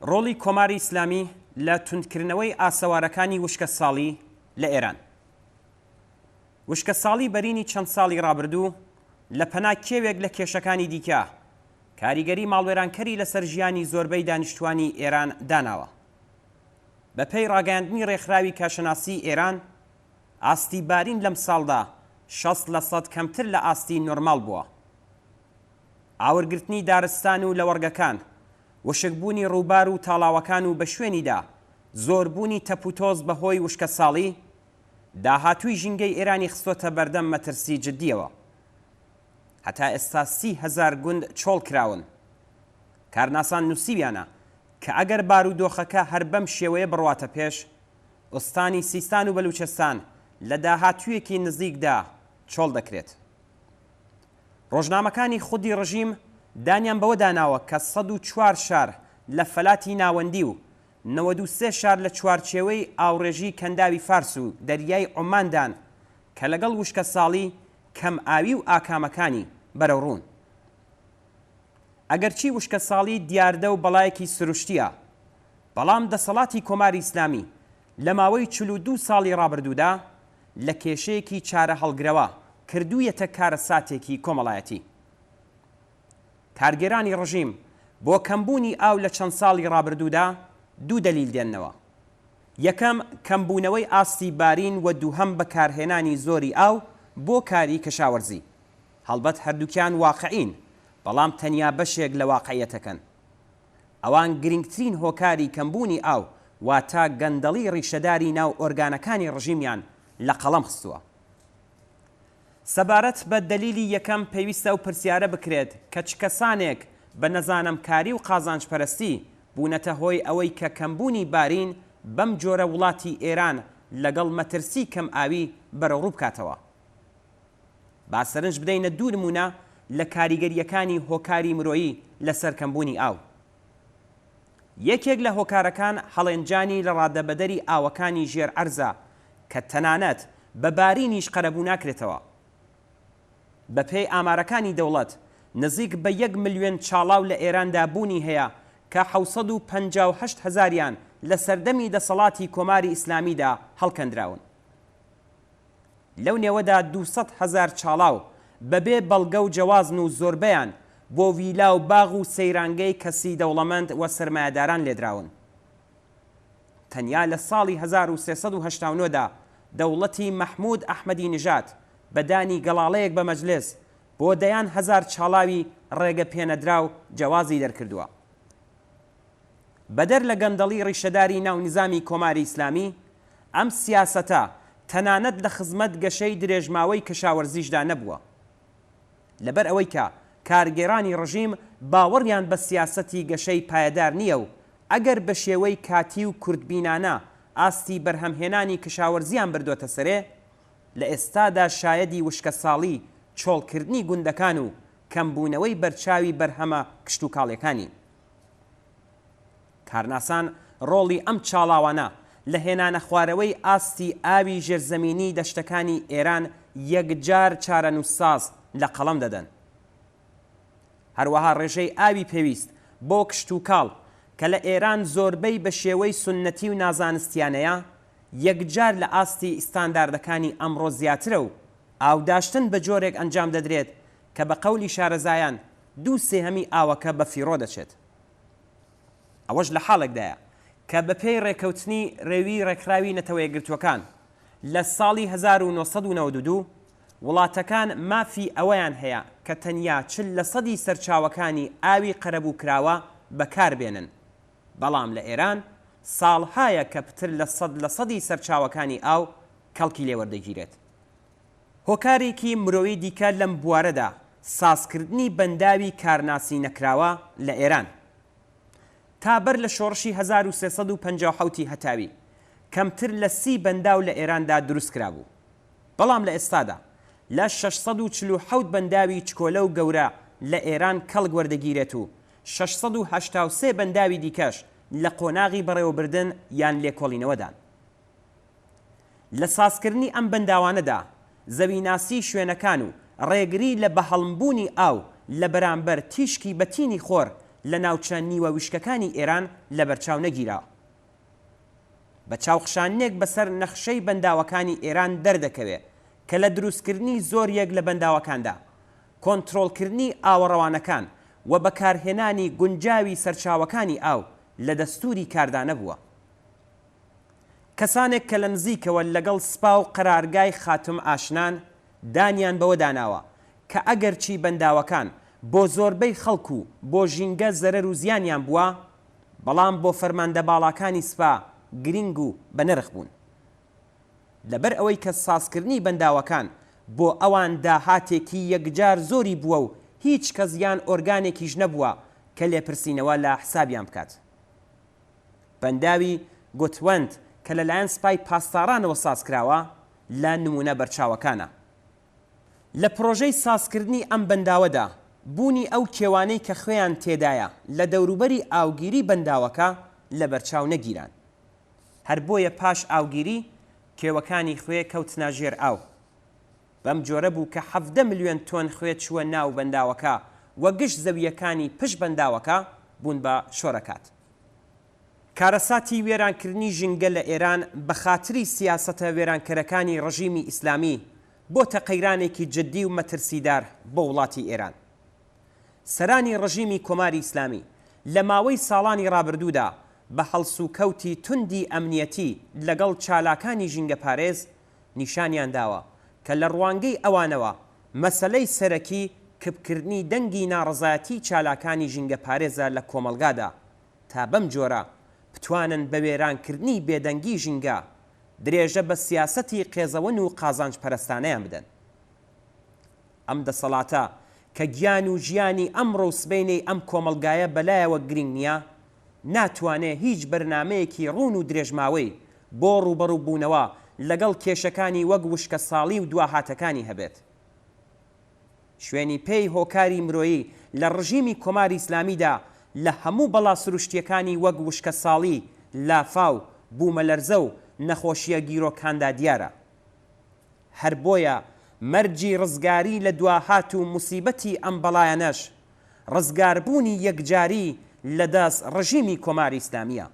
ڕۆڵی کۆماری ئیسلامی لە توندکردنەوەی ئاسەوارەکانی وشکە ساڵی لە ئێران. وشکە ساڵی بەرینی چەند ساڵی ڕابردوو لە پەنا کێوێک لە کێشەکانی دیکە کاریگەری ماڵوێرانکەری لەسەر ژیانی زۆربەی دانیشتوانی ئێران داناوە. بەپێی ڕاگەیاندنی ڕێکخراوی کاشەناسی ئێران، ئاستی بارین لەم ساڵدا 60% کەمتر لە ئاستی نۆرمال بووە. ئاورگرتنی دارستان و لە وەرگەکان، وشکبوونی ڕووبار و تاڵاوەکان و بە شوێنیدا زۆربوونی تەپوتۆز بەهۆی وشکە ساڵی داهاتووی ژینگەی ئێرانی خستۆتە بەردەم مەترسی جددیەوە. هەتا ئێستا 30,000 گوند چۆڵ کراون. کارناسان نووسیویانە کە ئەگەر بارودۆخەکە هەر بەم شێوەیە بڕواتە پێش، ئوستانی سیستان و بەلوچستان لە داهاتوویەکی نزیکدا چۆڵ دەکرێت. ڕۆژنامەکانی خودی ڕژیم دانیان بەوە داناوە کە 104 شار لە فەلاتی ناوەندی و 93 شار لە چوارچێوەی ئاوڕێژی کەنداوی فارس و دەریای عۆماندان کە لەگەڵ وشکە ساڵی کەم ئاوی و ئاکامەکانی بەرەوڕوون. ئەگەرچی وشکە ساڵی دیاردە و بەڵایەکی سروشتیە، بەڵام دەسەڵاتی کۆماری ئیسلامی لە ماوەی 42 ساڵی ڕابردوودا لە کێشەیەکی چارە هەڵگرەوە کردوویەتە کارە ساتێکی کۆمەڵایەتی. کارگێرانی ڕژیم بۆ کەمبوونی ئاو لە چەند ساڵی ڕابردوودا دوو دەلیل دێننەوە. یەکەم کەمبوونەوەی ئاستی بارین و دووهەم بەکارهێنانی زۆری ئاو بۆ کاری کەشاوەرزی. هەڵبەت هەردووکیان واقعین، بەڵام تەنیا بەشێک لە واقعیەتەکەن. ئەوان گرنگترین هۆکاری کەمبوونی ئاو واتە گەندەڵی ڕیشەداری ناو ئۆرگانەکانی ڕژیمیان لە قەڵەم خستووە. سەبارەت بە دەلیلی یەکەم پێویستە و پرسیارە بکرێت کە چ کەسانێک بە نەزانمکاری و قازانجپەرستی بوونەتە هۆی ئەوەی کە کەمبوونی بارین بەم جۆرە وڵاتی ئێران لەگەڵ مەترسی کەم ئاوی بەرەوڕوو بکاتەوە. با سەرنج بدەینە دوو نمونە لە کاریگەریەکانی هۆکاری مرۆیی لەسەر کەمبوونی ئاو. یەکێک لە هۆکارەکان هەڵێنجانی لە ڕادەبەدەری ئاوەکانی ژێر عەرزە کە تەنانەت بە بارینیش قەرەبوو ناکرێتەوە. بەپێی ئامارەکانی دەوڵەت نزیک بە 1 ملیۆن چاڵاو لە ئێراندا بوونی هەیە کە 758,000یان لە سەردەمی دەسەڵاتی کۆماری ئیسلامیدا هەڵکەندراون. لەو نێوەدا 200,000 چاڵاو بەبێ بەڵگە و جەوازن و زۆربەیان بۆ ویلا و باغ و سەیرانگەی کەسی دەوڵەمەند و سەرمایەداران لێدراون. تەنیا لە ساڵی 1389دا دەوڵەتی مەحموود ئەحمەدی نژاد بەدانی گەڵاڵەیەک بە مەجلس بۆ دەیان 1000 چاڵاوی ڕێگە پێنەدرا و جیازی دەرکردووە. بەدەر لە گەندەڵی ڕیشەداری ناو نظامی کۆماری ئیسلامی، ئەم سیاسەتە تەنانەت لە خزمەت گەشەی درێژماوەی کەشاوەرزیشدا نەبووە. لەبەر ئەوەی کە کارگێرانی ڕژیم باوەڕیان بە سیاسەتی گەشەی پایەدار نییە و ئەگەر بە شێوەی کاتی و کوردبینانە ئاستی بەرهەمهێنانی کەشاوەرزیان بردوۆتە سەرێ، لە ئێستادا شایەدی وشکە ساڵی چۆڵکردنی گوندەکان و کەمبوونەوەی بەرچاوی بەرهەمە کشت و کاڵیەکانی. کارناسان ڕۆڵی ئەم چاڵاوانە لە هێنانە خوارەوەی ئاستی ئاوی ژێرزەمینی دەشتەکانی ئێران یەکجار چارەنووسساز لە قەڵەم دەدەن. هەروەها ڕێژەی ئاوی پێویست بۆ کشت و کاڵ کە لە ئێران زۆربەی بە شێوەی سونەتی و نازانستیانەیە یەکجار لە ئاستی ئیستانداردەکانی ئەمڕۆ زیاترە و ئاوداشتن بە جۆرێک ئەنجام دەدرێت کە بە قەولی شارەزایان 2/3 ئاوەکە بە فیڕۆ دەچێت. ئەوەش لە حاڵێکدایە کە بەپێی ڕێکەوتنی ڕێوی ڕێکخراوی نەتەوە یەکگرتووەکان لە ساڵی 1992 وڵاتەکان مافی ئەوەیان هەیە کە تەنیا 40% سەرچاوەکانی ئاوی قەرەبوو کراوە بەکاربێنن، بەڵام لە ئێران ساڵهایە کە پتر لە 100% سەرچاوەکانی ئاو کەڵکی لێوەردەگیرێت. هۆکارێکی مرۆوی دیکە لەم بوارەدا سازکردنی بەنداوی کارناسی نەکراوە لە ئێران. تا بەر لە شۆڕشی 1357 هەتاوی کەمتر لە 30 بەنداو لە ئێراندا دروست کرابوو، بەڵام لە ئێستادا لە 647 بەنداوی چکۆلە و گەورە لە ئێران کەڵک وەردەگیرێت و 683 بەنداوی دیکەش لە قۆناغی بەڕێوەبردن یان لێکۆڵینەوەدان. لە سازکردنی ئەم بەنداوانەدا زەویناسی شوێنەکان و ڕێگری لە بەهەڵمبوونی ئاو لە بەرامبەر تیشکی بەتینی خۆر لە ناوچە نیوە وشکەکانی ئێران لە بەرچاو نەگیراوە. بە چاوخشانێک بەسەر نەخشەی بەنداوەکانی ئێران دەردەکەوێت کە لە دروستکردنی زۆر یەک لە بەنداوەکاندا کۆنتڕۆڵکردنی ئاوەڕەوانەکان و بەکارهێنانی گونجاوی سەرچاوەکانی ئاو لە دەستوری کاردانە بووە. کەسانێک کە لە نزیکەوە لەگەڵ سپا و قەرارگای خاتم ئاشنان دانیان بەوە داناوە کە ئەگەرچی بەنداوەکان بۆ زۆربەی خەڵکو و بۆ ژینگە زەرەر و زیانیان بووە، بەڵام بۆ فەرماندە باڵاکانی سپا گرنگ و بەنرخ بوون. لەبەر ئەوەی کە سازکردنی بەنداوەکان بۆ ئەوان داهاتێکی یەکجار زۆری بووە و هیچ کەس یان ئۆرگانێکیش نەبووە کە لێپرسینەوە لە حسابیان بکات. بەنداوی گوتوەند کە لەلایەن سپای پاسدارانەوە سازکراوە لە نمونە بەرچاوەکانە. لە پرۆژەی سازکردنی ئەم بەنداوەدا بوونی ئەو کێوانەی کە خوێیان تێدایە لە دەوروبەری ئاوگیری بەنداوەکە لە بەرچاو نەگیران. هەر بۆیە پاش ئاوگیری کێوەکانی خوێ کەوتنە ژێر ئاو. بەم جۆرە بوو کە 17 ملیۆن تۆن خوێ چووە ناو بەنداوەکە و گشت زەویەکانی پشت بەنداوەکە بوون بە شۆرەکات. کارەساتی وێرانکردنی ژینگە لە ئێران بە خاتری سیاسەتە وێرانکەرەکانی ڕژیمی ئیسلامی بۆتە قەیرانێکی جددی و مەترسیدار بۆ وڵاتی ئێران. سەرانی ڕژیمی کۆماری ئیسلامی لە ماوەی ساڵانی ڕابردوودا بە هەڵسوکەوتی توندی ئەمنیەتی لەگەڵ چالاکانی ژینگە پارێز نیشانیان داوە کە لە ڕوانگەی ئەوانەوە مەسەلەی سەرەکی کبکردنی دەنگی ناڕزایەتی چالاکانی ژینگە پارێزە لە کۆمەلگادا تا بەم جۆرە بتوانن بە وێرانکردنی بێدەنگی ژینگە درێژە بە سیاسەتی قێزەوەن و قازانج پەرستانەیان بدەن. ئەم دەسەڵاتە کە گیان و ژیانی ئەمڕۆ و سبەینەی ئەم کۆمەلگایە بەلایەوە گرنگ نییە، ناتوانێت هیچ بەرنامەیەکی ڕوون و درێژماوەی بۆ ڕوبەڕوو بوونەوە لەگەڵ کێشەکانی وەک وشکە ساڵی و دواهاتەکانی هەبێت. شوێنی پێی هۆکاری مرۆیی لە ڕژیمی کۆماری ئیسلامیدا لە هەموو بەڵا سروشتیەکانی وەک وشکە ساڵی، لافاو، بوومەلەرزە و نەخۆشیە گیرۆکاندا دیارە. هەر بۆیە مەرجی ڕزگاری لە دواهات و موسیبەتی ئەم بەڵایەنەش ڕزگاربوونی یەکجاری لە دەست ڕژیمی کۆماری ئیسلامیە.